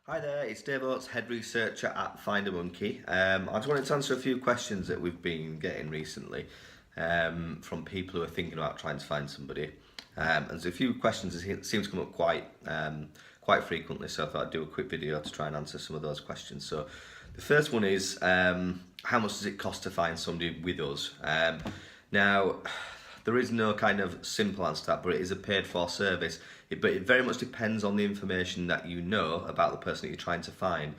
Hi there, it's Dave Oates, Head Researcher at FinderMonkey. I just wanted to answer a few questions that we've been getting recently from people who are thinking about trying to find somebody. And there's a few questions that seem to come up quite frequently, so I thought I'd do a quick video to try and answer some of those questions. So the first one is, how much does it cost to find somebody with us? Now, there is no kind of simple answer to that, but it is a paid-for service. But it very much depends on the information that you know about the person that you're trying to find,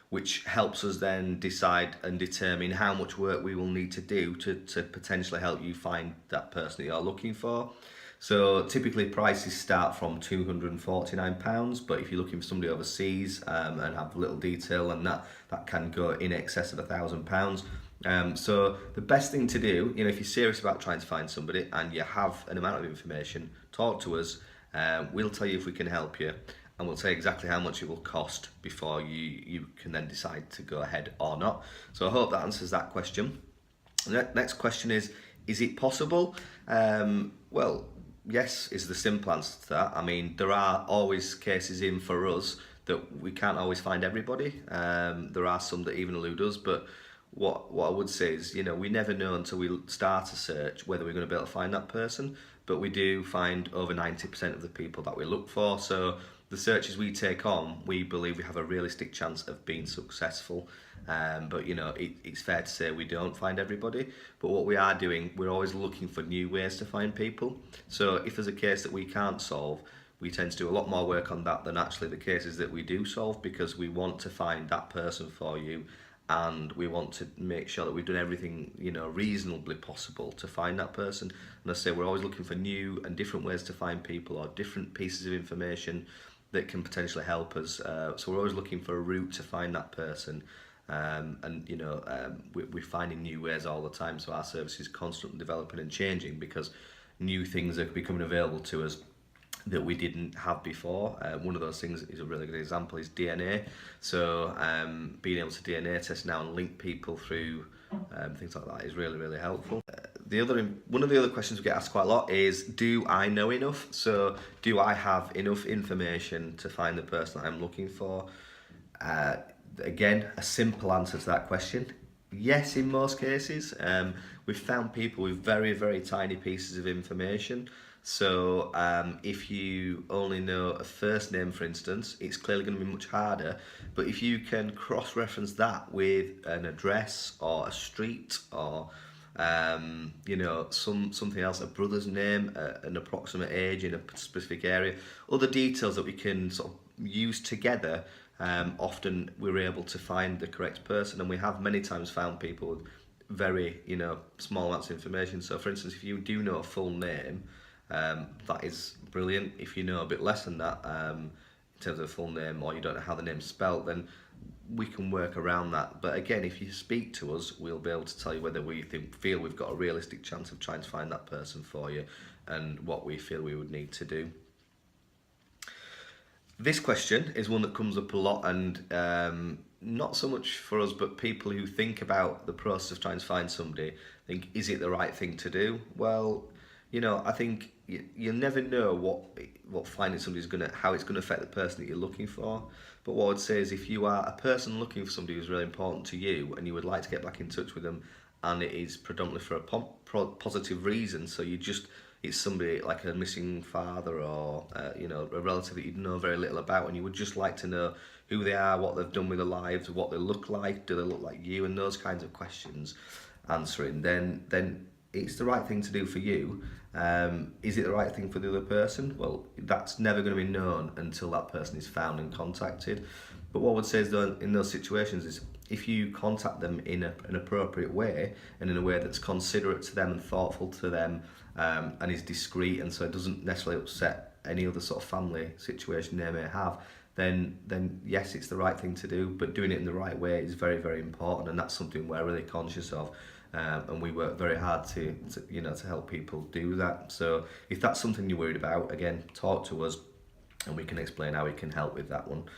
which helps us then decide and determine how much work we will need to do to potentially help you find that person that you're looking for. So typically prices start from £249, but if you're looking for somebody overseas and have little detail, and that can go in excess of £1,000. So the best thing to do, if you're serious about trying to find somebody and you have an amount of information, talk to us. We'll tell you if we can help you, and we'll tell you exactly how much it will cost before you can then decide to go ahead or not. So I hope that answers that question. The next question is it possible? Well, yes is the simple answer to that. I mean, there are always cases in for us that we can't always find everybody. There are some that even elude us, but what I would say is, we never know until we start a search whether we're going to be able to find that person, but we do find over 90% of the people that we look for. So the searches we take on, we believe we have a realistic chance of being successful. But it's fair to say we don't find everybody, but what we are doing, we're always looking for new ways to find people. So if there's a case that we can't solve, we tend to do a lot more work on that than actually the cases that we do solve, because we want to find that person for you, and we want to make sure that we've done everything reasonably possible to find that person. And I say we're always looking for new and different ways to find people, or different pieces of information that can potentially help us. So we're always looking for a route to find that person. We're finding new ways all the time, so our service is constantly developing and changing because new things are becoming available to us that we didn't have before. One of those things is a really good example is DNA. So being able to DNA test now and link people through things like that is really, really helpful. One of the other questions we get asked quite a lot is, do I know enough? So do I have enough information to find the person that I'm looking for? Again, a simple answer to that question: yes, in most cases. We've found people with very, very tiny pieces of information. So if you only know a first name, for instance, it's clearly going to be much harder. But if you can cross-reference that with an address or a street or something else, a brother's name, an approximate age in a specific area, other details that we can sort of use together, often we're able to find the correct person. And we have many times found people with very small amounts of information. So for instance, if you do know a full name, that is brilliant. If you know a bit less than that, in terms of a full name, or you don't know how the name's spelt, then we can work around that. But again, if you speak to us, we'll be able to tell you whether we feel we've got a realistic chance of trying to find that person for you, and what we feel we would need to do. This question is one that comes up a lot, and not so much for us, but people who think about the process of trying to find somebody think, is it the right thing to do? Well, I think you'll never know what finding somebody how it's gonna affect the person that you're looking for. But what I'd say is, if you are a person looking for somebody who's really important to you and you would like to get back in touch with them, and it is predominantly for a positive reason, so it's somebody like a missing father, or a relative that you know very little about, and you would just like to know who they are, what they've done with their lives, what they look like, do they look like you, and those kinds of questions answering, then it's the right thing to do for you. Is it the right thing for the other person? Well, that's never going to be known until that person is found and contacted. But what I would say is, though, in those situations, is if you contact them in an appropriate way, and in a way that's considerate to them and thoughtful to them, and is discreet, and so it doesn't necessarily upset any other sort of family situation they may have, then yes, it's the right thing to do. But doing it in the right way is very, very important, and that's something we're really conscious of. And we work very hard to help people do that. So if that's something you're worried about, again, talk to us and we can explain how we can help with that one.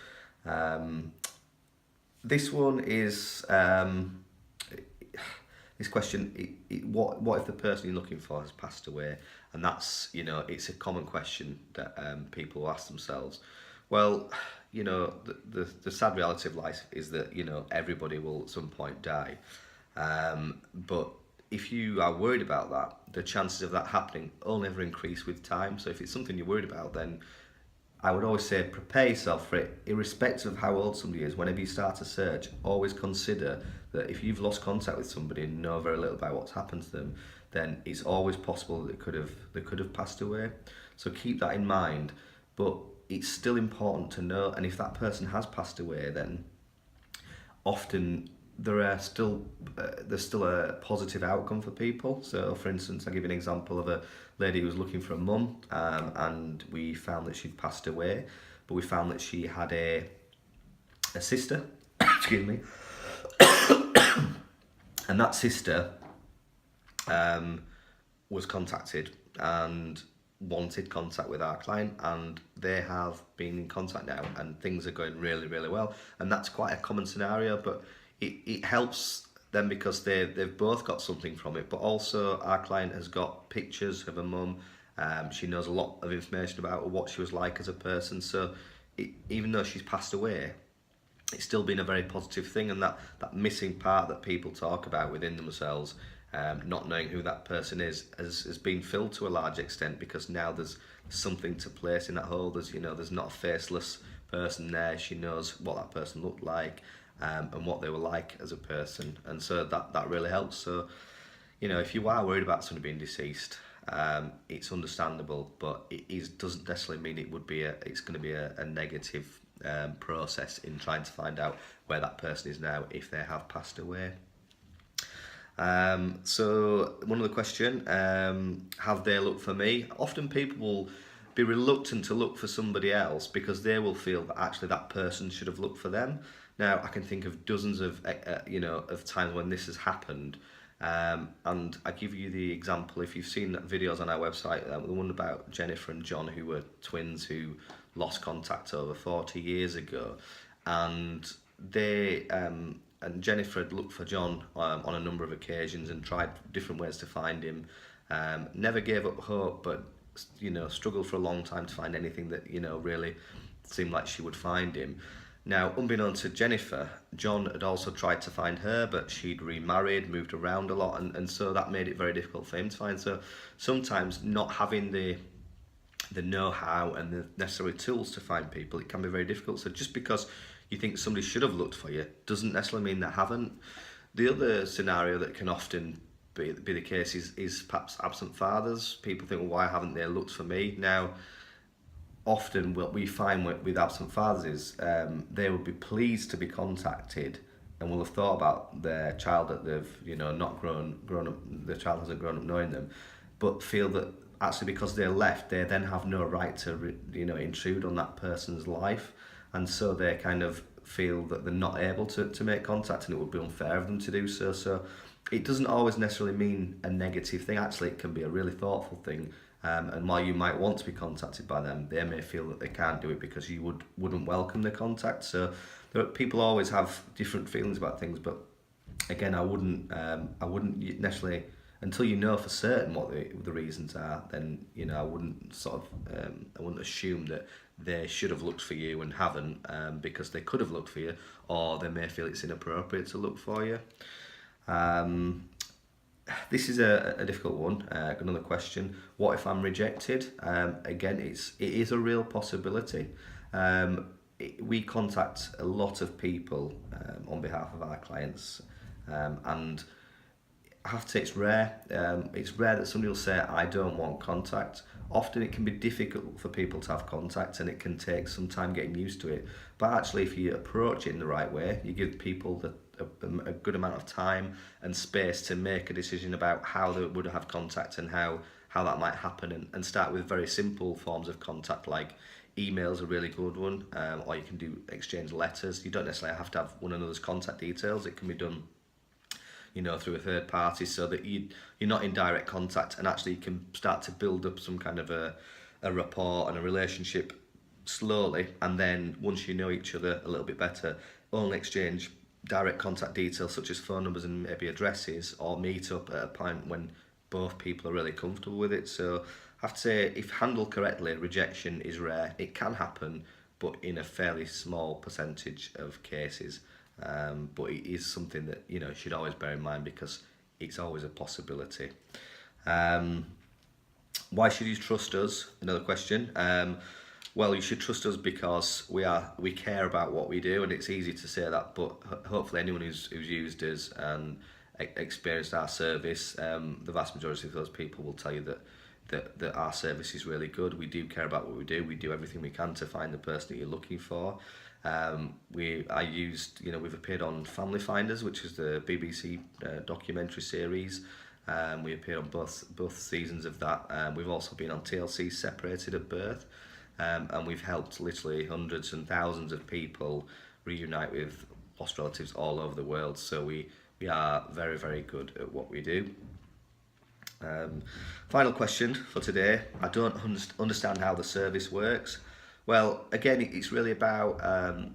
This one is this question: what if the person you're looking for has passed away? And that's it's a common question that people ask themselves. Well, the sad reality of life is that, everybody will at some point die. But if you are worried about that, the chances of that happening only ever increase with time. So if it's something you're worried about, then I would always say prepare yourself for it, irrespective of how old somebody is. Whenever you start a search, always consider that if you've lost contact with somebody and know very little about what's happened to them, then it's always possible that they could have passed away. So keep that in mind. But it's still important to know, and if that person has passed away, then often there's still a positive outcome for people. So, for instance, I'll give you an example of a lady who was looking for a mum, and we found that she'd passed away, but we found that she had a sister, excuse me, and that sister was contacted and wanted contact with our client, and they have been in contact now, and things are going really, really well. And that's quite a common scenario, but it helps them because they've both got something from it. But also our client has got pictures of her mum. She knows a lot of information about her, what she was like as a person. So even though she's passed away, it's still been a very positive thing. And that missing part that people talk about within themselves, not knowing who that person is, has been filled to a large extent, because now there's something to place in that hole. There's not a faceless person there. She knows what that person looked like, and what they were like as a person, and so that really helps. So, if you are worried about somebody being deceased, it's understandable, but doesn't necessarily mean it's going to be a negative process in trying to find out where that person is now if they have passed away. So one other question, have they looked for me? Often people will be reluctant to look for somebody else because they will feel that actually that person should have looked for them. Now, I can think of dozens of of times when this has happened, and I give you the example. If you've seen videos on our website, the one about Jennifer and John, who were twins who lost contact over 40 years ago, and they and Jennifer had looked for John on a number of occasions and tried different ways to find him. Never gave up hope, but struggled for a long time to find anything that really seemed like she would find him. Now, unbeknown to Jennifer, John had also tried to find her, but she'd remarried, moved around a lot, and so that made it very difficult for him to find. So sometimes not having the know-how and the necessary tools to find people, it can be very difficult. So just because you think somebody should have looked for you doesn't necessarily mean they haven't. The other scenario that can often be the case is perhaps absent fathers. People think, well, why haven't they looked for me? Now, often what we find with absent fathers is they would be pleased to be contacted and will have thought about their child that they've not grown up, the child hasn't grown up knowing them, but feel that actually because they're left, they then have no right to intrude on that person's life, and so they kind of feel that they're not able to make contact, and it would be unfair of them to do so. So it doesn't always necessarily mean a negative thing. Actually, it can be a really thoughtful thing. And while you might want to be contacted by them, they may feel that they can't do it because you wouldn't welcome the contact. So people always have different feelings about things, but again, I wouldn't necessarily, until you know for certain what the reasons are, then I wouldn't I wouldn't assume that they should have looked for you and haven't, because they could have looked for you, or they may feel it's inappropriate to look for you. This is a difficult one. Another question: what if I'm rejected? Again, it is a real possibility. We contact a lot of people on behalf of our clients, and I have to say it's rare. It's rare that somebody will say, I don't want contact. Often it can be difficult for people to have contact, and it can take some time getting used to it. But actually, if you approach it in the right way, you give people a good amount of time and space to make a decision about how they would have contact and how that might happen, and start with very simple forms of contact, like email's a really good one, or you can do exchange letters. You don't necessarily have to have one another's contact details. It can be done through a third party, so that you're not in direct contact, and actually you can start to build up some kind of a rapport and a relationship slowly, and then once you know each other a little bit better, only exchange direct contact details such as phone numbers and maybe addresses, or meet up at a point when both people are really comfortable with it. So I have to say, if handled correctly, rejection is rare. It can happen, but in a fairly small percentage of cases. But it is something that, you know, you should always bear in mind, because it's always a possibility. Why should you trust us? Another question. Well, you should trust us because we care about what we do, and it's easy to say that, but hopefully anyone who's used us and experienced our service, the vast majority of those people will tell you that our service is really good. We do care about what we do. We do everything we can to find the person that you're looking for. We've appeared on Family Finders, which is the BBC documentary series. We appeared on both seasons of that. We've also been on TLC Separated at Birth, and we've helped literally hundreds and thousands of people reunite with lost relatives all over the world. So we are very, very good at what we do. Final question for today. I don't understand how the service works. Well, again, it's really about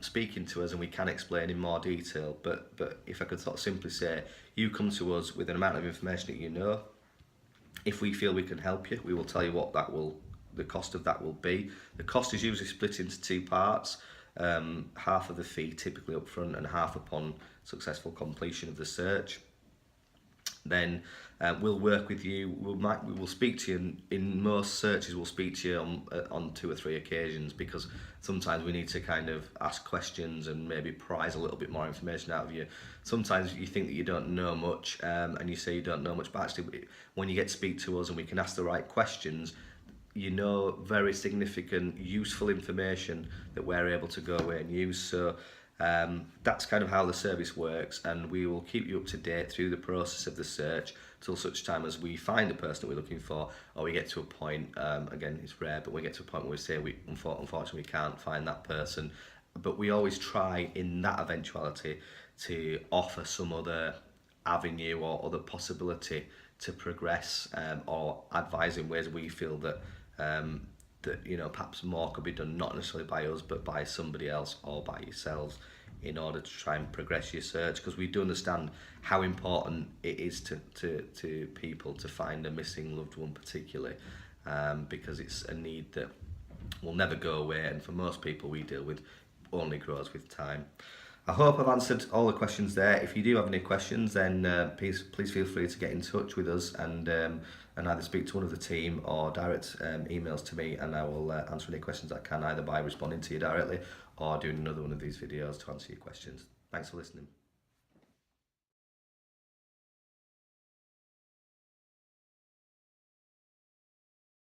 speaking to us, and we can explain in more detail. But if I could sort of simply say, you come to us with an amount of information that you know. If we feel we can help you, we will tell you what the cost of that will be. The cost is usually split into two parts. Half of the fee typically up front, and half upon successful completion of the search. Then we'll work with you. We will speak to you in most searches. We'll speak to you on 2 or 3 occasions, because sometimes we need to kind of ask questions and maybe prise a little bit more information out of you. Sometimes you think that you don't know much, and you say you don't know much, but actually when you get to speak to us and we can ask the right questions, you know very significant, useful information that we're able to go away and use. So that's kind of how the service works, and we will keep you up to date through the process of the search till such time as we find the person that we're looking for, or we get to a point, again, it's rare, but we get to a point where we say unfortunately we can't find that person. But we always try, in that eventuality, to offer some other avenue or other possibility to progress, or advise in ways we feel that perhaps more could be done, not necessarily by us, but by somebody else or by yourselves, in order to try and progress your search, because we do understand how important it is to people to find a missing loved one, particularly because it's a need that will never go away, and for most people we deal with only grows with time. I hope I've answered all the questions there. If you do have any questions, then please feel free to get in touch with us and either speak to one of the team or direct emails to me, and I will answer any questions I can, either by responding to you directly or doing another one of these videos to answer your questions. Thanks for listening.